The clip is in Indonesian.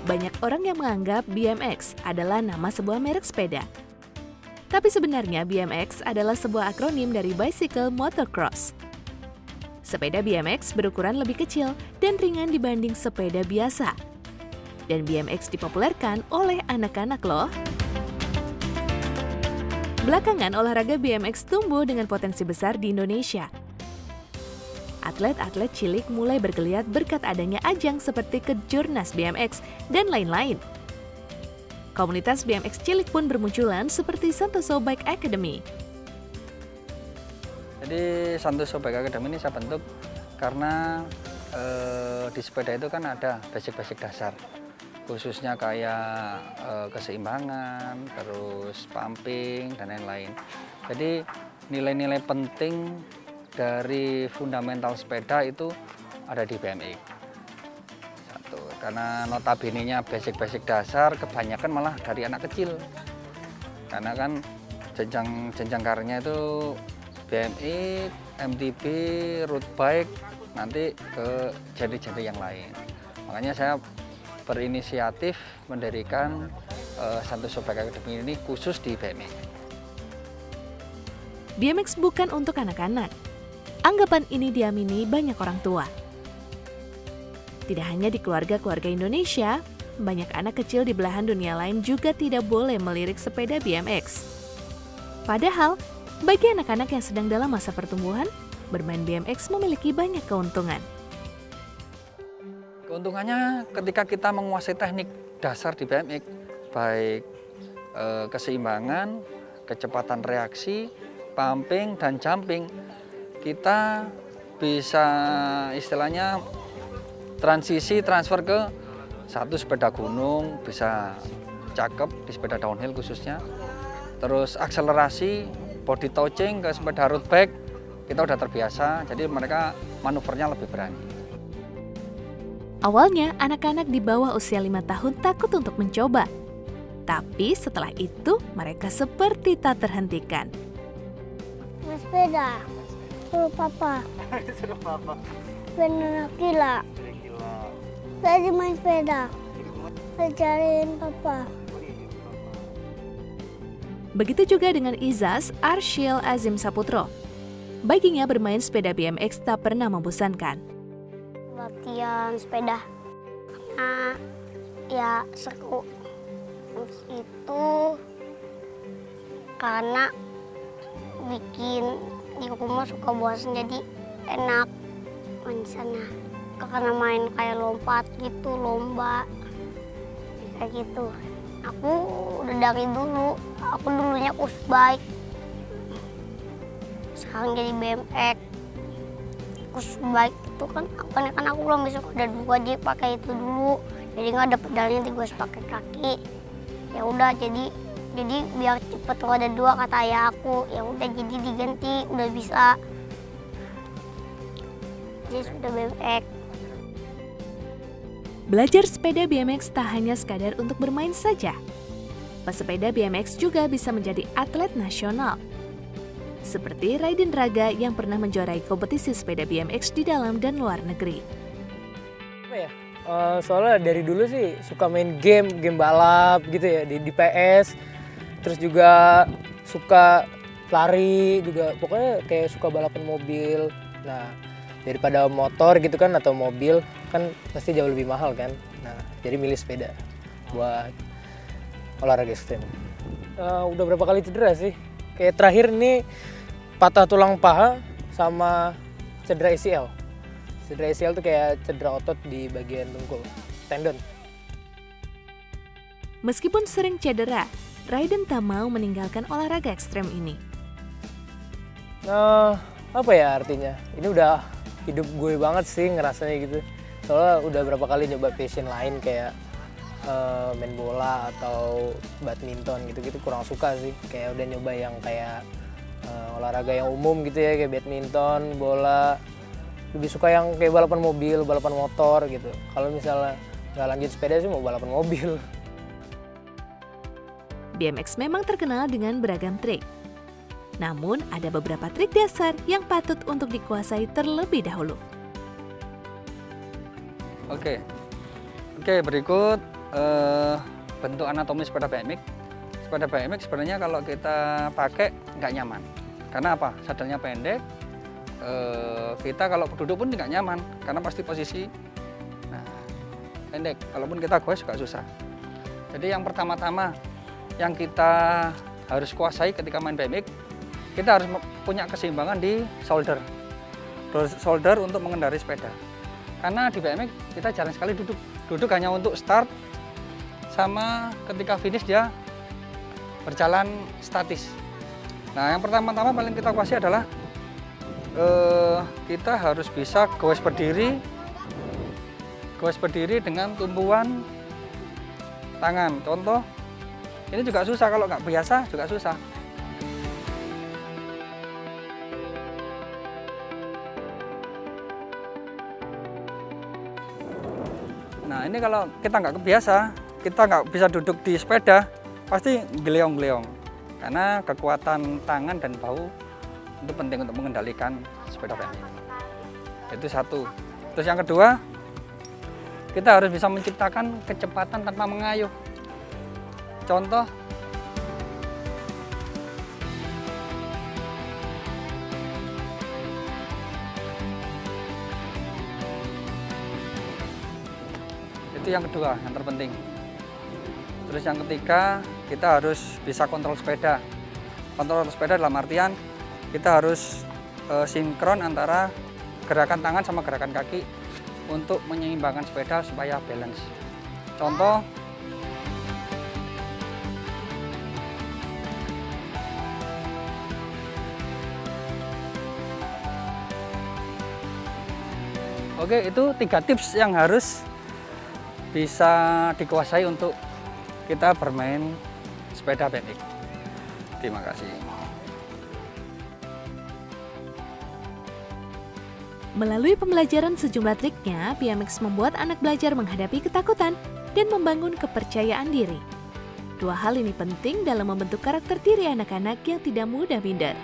banyak orang yang menganggap BMX adalah nama sebuah merek sepeda. Tapi sebenarnya BMX adalah sebuah akronim dari Bicycle Motocross. Sepeda BMX berukuran lebih kecil dan ringan dibanding sepeda biasa. Dan BMX dipopulerkan oleh anak-anak loh. Belakangan olahraga BMX tumbuh dengan potensi besar di Indonesia. Atlet-atlet cilik mulai bergeliat berkat adanya ajang seperti Kejurnas BMX dan lain-lain. Komunitas BMX cilik pun bermunculan seperti Santoso Bike Academy. Jadi Santoso Bike Academy ini saya bentuk karena di sepeda itu kan ada basic-basic dasar. Khususnya kayak keseimbangan, terus pumping, dan lain-lain. Jadi nilai-nilai penting dari fundamental sepeda itu ada di BMX. Satu, karena notabene-nya basic-basic dasar kebanyakan malah dari anak kecil. Karena kan jenjang karirnya itu BMX, MTB, road bike, nanti ke jadi-jadi yang lain. Makanya saya berinisiatif mendirikan Santoso Bike Academy ini khusus di BMX. BMX bukan untuk anak-anak. Anggapan ini diamini banyak orang tua. Tidak hanya di keluarga-keluarga Indonesia, banyak anak kecil di belahan dunia lain juga tidak boleh melirik sepeda BMX. Padahal, bagi anak-anak yang sedang dalam masa pertumbuhan, bermain BMX memiliki banyak keuntungan. Keuntungannya ketika kita menguasai teknik dasar di BMX, baik keseimbangan, kecepatan reaksi, pumping, dan jumping, kita bisa istilahnya transfer ke satu sepeda gunung, bisa cakep di sepeda downhill khususnya. Terus akselerasi, body touching ke sepeda road bike, kita udah terbiasa, jadi mereka manuvernya lebih berani. Awalnya, anak-anak di bawah usia 5 tahun takut untuk mencoba. Tapi setelah itu, mereka seperti tak terhentikan. Main sepeda, suruh papa. Suruh papa. Bener gila. Tadi main sepeda, ajarin papa. Begitu juga dengan Izaz Arshil Azim Saputro. Baginya bermain sepeda BMX tak pernah membosankan. Latihan sepeda, karena ya seru. Terus itu karena bikin di rumah suka bosan, jadi enak main di sana. Karena main kayak lompat gitu, lomba kayak gitu. Aku udah dari dulu, aku dulunya Usbike, sekarang jadi BMX. Usbike itu kan aku belum bisa ada dua, jadi pakai itu dulu, jadi nggak ada pedalnya, jadi gue harus pakai kaki. Ya udah, jadi biar cepet roda dua kata ayah aku. Ya udah, jadi diganti, udah bisa. Jadi sudah BMX. Belajar sepeda BMX tak hanya sekadar untuk bermain saja. Pesepeda BMX juga bisa menjadi atlet nasional. Seperti Raiden Raga yang pernah menjuarai kompetisi sepeda BMX di dalam dan luar negeri. Apa ya? Soalnya dari dulu sih suka main game balap gitu ya di PS. Terus juga suka lari juga, pokoknya kayak suka balapan mobil. Nah, daripada motor gitu kan atau mobil kan pasti jauh lebih mahal kan. Nah, jadi milih sepeda buat olahraga ekstrem. Udah berapa kali cedera sih? Kayak terakhir ini patah tulang paha sama cedera ACL. Cedera ACL tuh kayak cedera otot di bagian dengkul, tendon. Meskipun sering cedera, Raiden tak mau meninggalkan olahraga ekstrem ini. Apa ya artinya? Ini udah hidup gue banget sih ngerasanya gitu. Soalnya udah berapa kali nyoba passion lain kayak main bola atau badminton gitu-gitu kurang suka sih. Kayak udah nyoba yang kayak olahraga yang umum gitu ya, kayak badminton, bola. Lebih suka yang kayak balapan mobil, balapan motor gitu. Kalau misalnya nggak lanjut sepeda sih mau balapan mobil. BMX memang terkenal dengan beragam trik. Namun ada beberapa trik dasar yang patut untuk dikuasai terlebih dahulu. Oke, berikut bentuk anatomi sepeda BMX. Sepeda BMX sebenarnya kalau kita pakai nggak nyaman. Karena apa? Sadelnya pendek. Kita kalau duduk pun nggak nyaman karena pasti posisi pendek. Kalaupun kita goes juga susah. Jadi yang pertama-tama yang kita harus kuasai ketika main BMX, kita harus punya keseimbangan di shoulder. Shoulder untuk mengendarai sepeda. Karena di BMX kita jarang sekali duduk. Duduk hanya untuk start sama ketika finish dia berjalan statis. Nah, yang pertama-tama paling kita kuasai adalah kita harus bisa goes berdiri dengan tumpuan tangan. Contoh, ini juga susah kalau nggak biasa juga susah. Nah, ini kalau kita nggak kebiasa, kita nggak bisa duduk di sepeda, pasti geleong-geleong. Karena kekuatan tangan dan bahu itu penting untuk mengendalikan sepeda BMX. Itu satu. Terus yang kedua, kita harus bisa menciptakan kecepatan tanpa mengayuh. Contoh, itu yang kedua, yang terpenting. Terus yang ketiga, kita harus bisa kontrol sepeda. Kontrol sepeda dalam artian kita harus sinkron antara gerakan tangan sama gerakan kaki untuk menyeimbangkan sepeda supaya balance. Contoh, oke, itu 3 tips yang harus bisa dikuasai untuk kita bermain sepeda BMX. Terima kasih. Melalui pembelajaran sejumlah triknya, BMX membuat anak belajar menghadapi ketakutan dan membangun kepercayaan diri. 2 hal ini penting dalam membentuk karakter diri anak-anak yang tidak mudah minder.